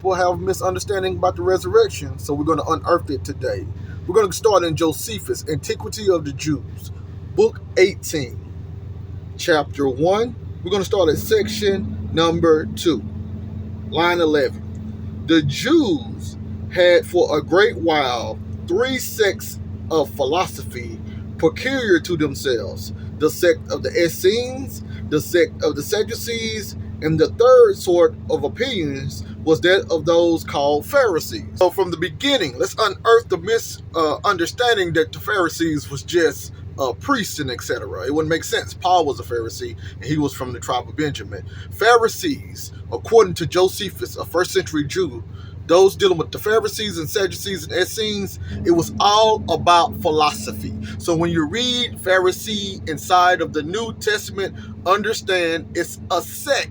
people have misunderstanding about the resurrection, so we're going to unearth it today. We're going to start in Josephus, Antiquity of the Jews, Book 18, Chapter 1. We're going to start at section number 2, line 11. The Jews had for a great while 3 sects of philosophy peculiar to themselves: the sect of the Essenes, the sect of the Sadducees, and the third sort of opinions was that of those called Pharisees. So from the beginning, let's unearth the misunderstanding that the Pharisees was just priests and etc. It wouldn't make sense. Paul was a Pharisee and he was from the tribe of Benjamin. Pharisees, according to Josephus, a first century Jew, those dealing with the Pharisees and Sadducees and Essenes, it was all about philosophy. So when you read Pharisee inside of the New Testament, understand it's a sect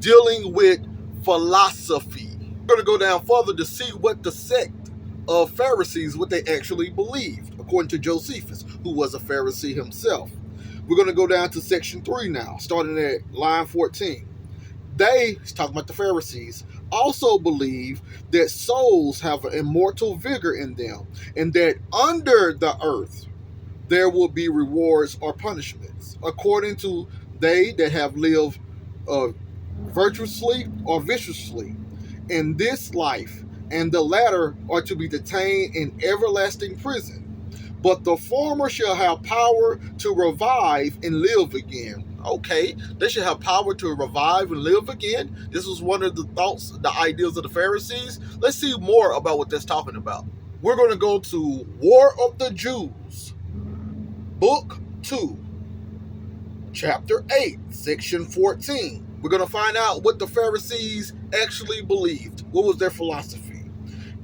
dealing with philosophy. We're going to go down further to see what the sect of Pharisees, what they actually believed, according to Josephus, who was a Pharisee himself. We're going to go down to section 3 now, starting at line 14. They, he's talking about the Pharisees, also believe that souls have an immortal vigor in them, and that under the earth there will be rewards or punishments, according to they that have lived virtuously or viciously in this life, and the latter are to be detained in everlasting prison. But the former shall have power to revive and live again. Okay, they should have power to revive and live again. This was one of the thoughts, the ideas of the Pharisees. Let's see more about what that's talking about. We're going to go to War of the Jews, Book 2, Chapter 8, Section 14. We're going to find out what the Pharisees actually believed. What was their philosophy?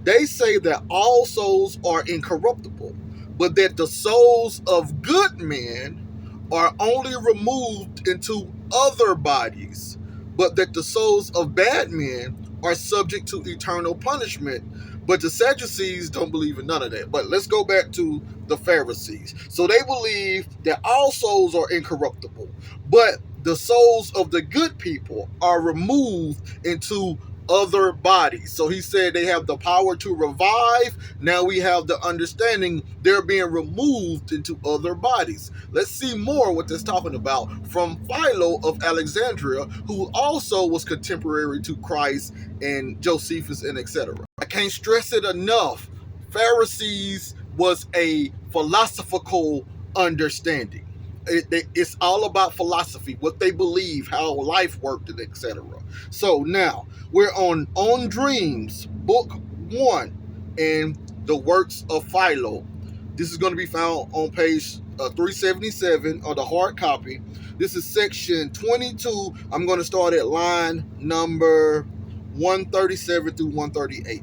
They say that all souls are incorruptible, but that the souls of good men are only removed into other bodies, but that the souls of bad men are subject to eternal punishment. But the Sadducees don't believe in none of that. But let's go back to the Pharisees. So they believe that all souls are incorruptible, but the souls of the good people are removed into other bodies. So he said they have the power to revive. Now we have the understanding they're being removed into other bodies. Let's see more what that's talking about from Philo of Alexandria, who also was contemporary to Christ and Josephus and etc. I can't stress it enough. Pharisees was a philosophical understanding. It's all about philosophy, what they believe, how life worked, and etc. So now we're on Dreams, Book 1, and the works of Philo. This is going to be found on page 377 of the hard copy. This is section 22. I'm going to start at line number 137 through 138.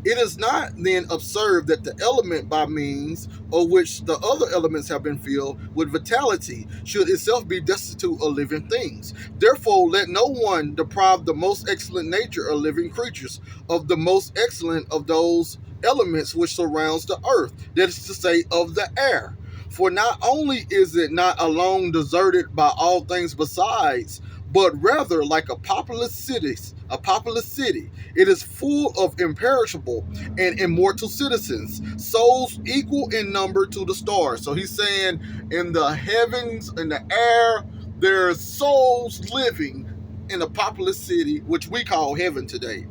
It is not then observed that the element by means of which the other elements have been filled with vitality should itself be destitute of living things. Therefore, let no one deprive the most excellent nature of living creatures of the most excellent of those elements which surrounds the earth, that is to say, of the air. For not only is it not alone deserted by all things besides, but rather like a populous city, it is full of imperishable and immortal citizens, souls equal in number to the stars. So he's saying in the heavens, in the air, there's souls living in a populous city, which we call heaven today.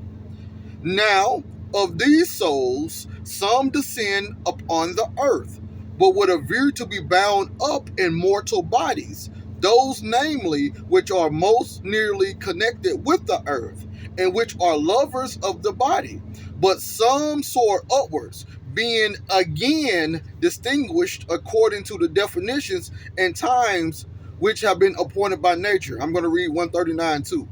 Now, of these souls, some descend upon the earth, but with a view to be bound up in mortal bodies, those namely which are most nearly connected with the earth, and which are lovers of the body. But some soar upwards, being again distinguished according to the definitions and times which have been appointed by nature. I'm going to read 139 too.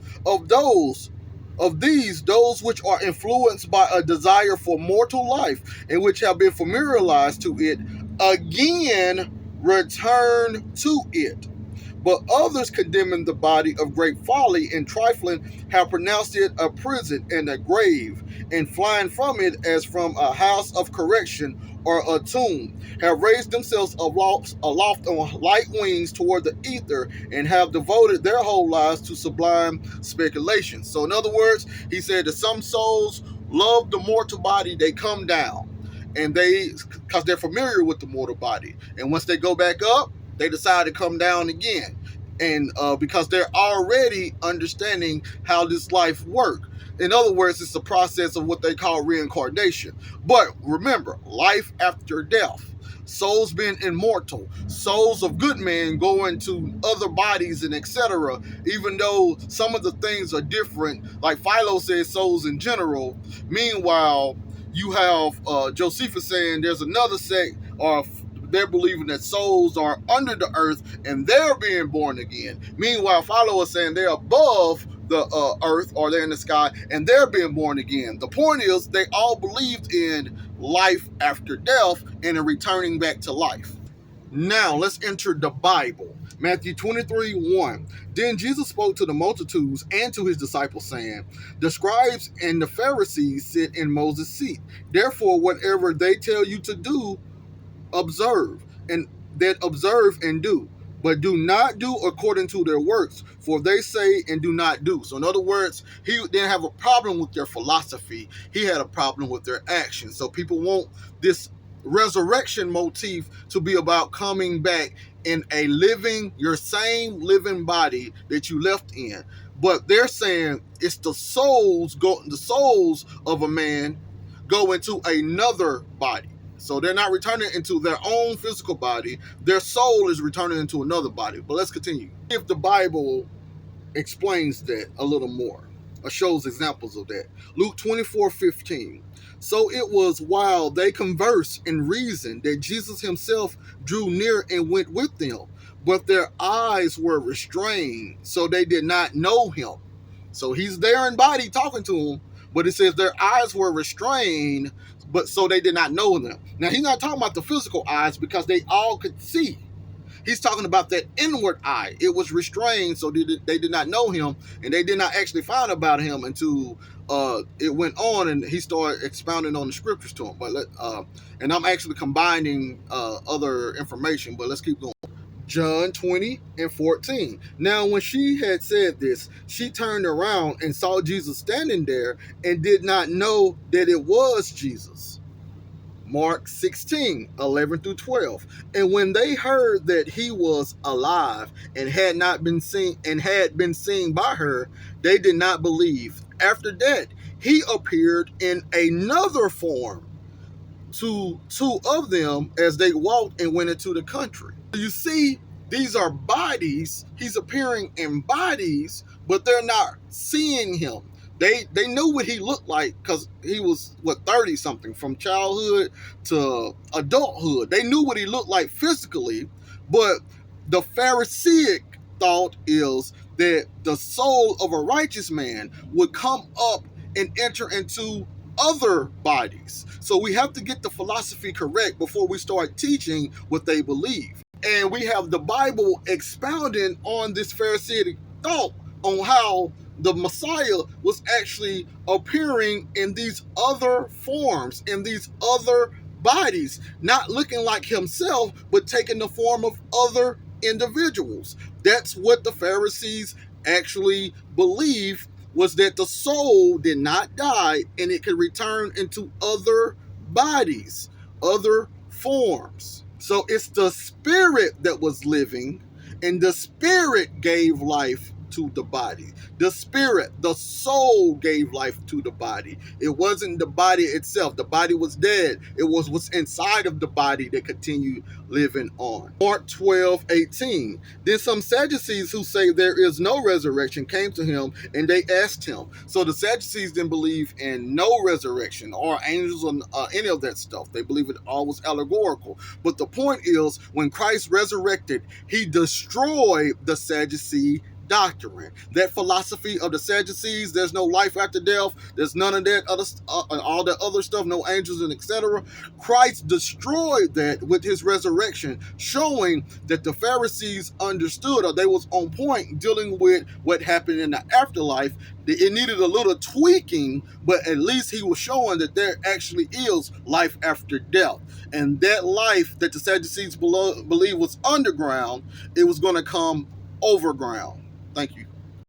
Of these, those which are influenced by a desire for mortal life, and which have been familiarized to it, again return to it. But others, condemning the body of great folly and trifling, have pronounced it a prison and a grave, and flying from it as from a house of correction, or attuned, have raised themselves aloft on light wings toward the ether, and have devoted their whole lives to sublime speculations. So in other words, he said that some souls love the mortal body, they come down, and because they're familiar with the mortal body, and once they go back up, they decide to come down again, and because they're already understanding how this life works. In other words, it's a process of what they call reincarnation. But remember, life after death, souls being immortal, souls of good men go into other bodies and etc. Even though some of the things are different, like Philo says, souls in general. Meanwhile, you have Josephus saying there's another sect, or they're believing that souls are under the earth and they're being born again. Meanwhile, Philo is saying they're above the earth, or they're in the sky and they're being born again. The point is, they all believed in life after death and in returning back to life. Now let's enter the Bible. Matthew 23:1. Then Jesus spoke to the multitudes and to his disciples, saying, the scribes and the Pharisees sit in Moses' seat. Therefore, whatever they tell you to do, observe and do, but do not do according to their works, for they say and do not do. So in other words, he didn't have a problem with their philosophy, he had a problem with their actions. So people want this resurrection motif to be about coming back in your same living body that you left in. But they're saying it's the souls of a man go into another body. So they're not returning into their own physical body. Their soul is returning into another body. But let's continue. If the Bible explains that a little more, or shows examples of that. Luke 24:15. So it was while they conversed and reasoned that Jesus himself drew near and went with them. But their eyes were restrained, so they did not know him. So he's there in body talking to them, but it says their eyes were restrained, but so they did not know them. Now, he's not talking about the physical eyes because they all could see. He's talking about that inward eye. It was restrained, so they did not know him, and they did not actually find about him until it went on and he started expounding on the scriptures to him. And I'm actually combining other information, but let's keep going. John 20:14. Now, when she had said this, she turned around and saw Jesus standing there and did not know that it was Jesus. Mark 16:11-12. And when they heard that he was alive and had been seen by her, they did not believe. After that, he appeared in another form to two of them as they walked and went into the country. You see, these are bodies. He's appearing in bodies, but they're not seeing him. They knew what he looked like because he was 30 something, from childhood to adulthood. They knew what he looked like physically, but the Pharisaic thought is that the soul of a righteous man would come up and enter into other bodies. So we have to get the philosophy correct before we start teaching what they believe. And we have the Bible expounding on this Pharisaic thought on how the Messiah was actually appearing in these other forms, in these other bodies, not looking like himself, but taking the form of other individuals. That's what the Pharisees actually believed, was that the soul did not die and it could return into other bodies, other forms. So it's the spirit that was living, and the spirit gave life to the body. The spirit, the soul gave life to the body. It wasn't the body itself. The body was dead. It was what's inside of the body that continued living on. Mark 12:18. Then some Sadducees who say there is no resurrection came to him, and they asked him. So the Sadducees didn't believe in no resurrection or angels or any of that stuff. They believe it all was allegorical. But the point is, when Christ resurrected, he destroyed the Sadducee doctrine. That philosophy of the Sadducees, there's no life after death, there's none of that other, all that other stuff, no angels and etc. Christ destroyed that with his resurrection, showing that the Pharisees understood, or they was on point dealing with what happened in the afterlife. It needed a little tweaking, but at least he was showing that there actually is life after death. And that life that the Sadducees believe was underground, it was going to come overground. Thank you.